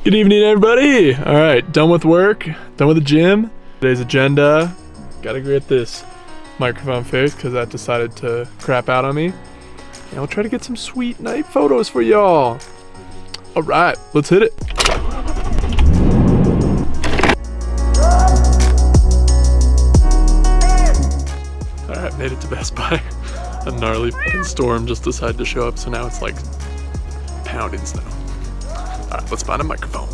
Good evening, everybody. All right, done with work, done with the gym. Today's agenda, gotta get this microphone fixed because that decided to crap out on me. And I'll try to get some sweet night photos for y'all. All right, let's hit it. All right, made it to Best Buy. A gnarly fucking storm just decided to show up, so now it's like pounding snow. All right, let's find a microphone.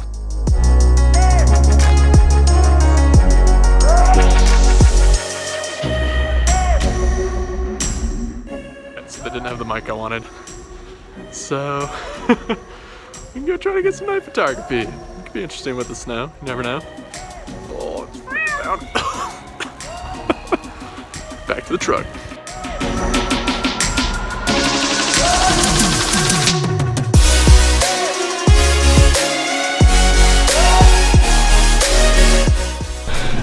So they didn't have the mic I wanted. So we can go try to get some night photography. It could be interesting with the snow, you never know. Oh, it's really loud. Back to the truck.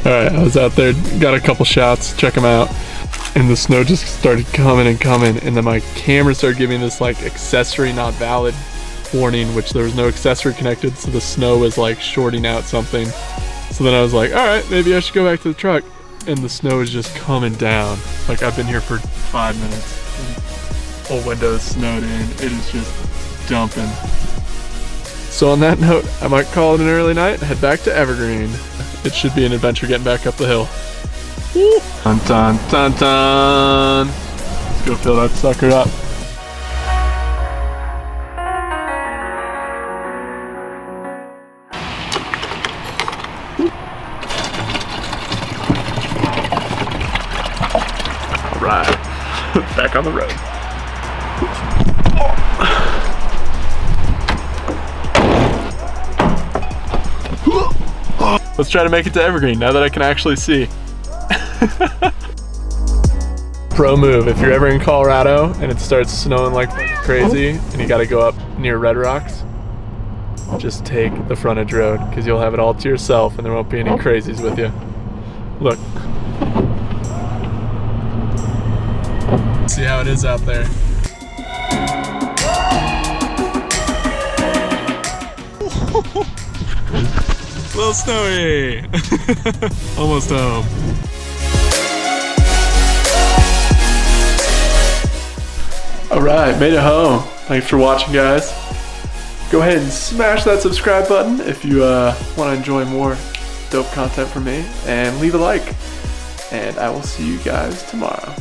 Alright, I was out there, got a couple shots, check them out, and the snow just started coming and coming, and then my camera started giving this like accessory not valid warning, which there was no accessory connected, so the snow was like shorting out something. So then I was like, alright, maybe I should go back to the truck, and the snow is just coming down. Like I've been here for 5 minutes, and whole windows snowed in, it is just dumping. So on that note, I might call it an early night and head back to Evergreen. It should be an adventure getting back up the hill. Woo. Dun dun dun dun. Let's go fill that sucker up. All right, back on the road. Let's try to make it to Evergreen now that I can actually see. Pro move, if you're ever in Colorado and it starts snowing like crazy and you gotta go up near Red Rocks, just take the frontage road because you'll have it all to yourself and there won't be any crazies with you. Look. See how it is out there. A little snowy. Almost home. Alright, made it home. Thanks for watching, guys. Go ahead and smash that subscribe button if you want to enjoy more dope content from me, and leave a like. And I will see you guys tomorrow.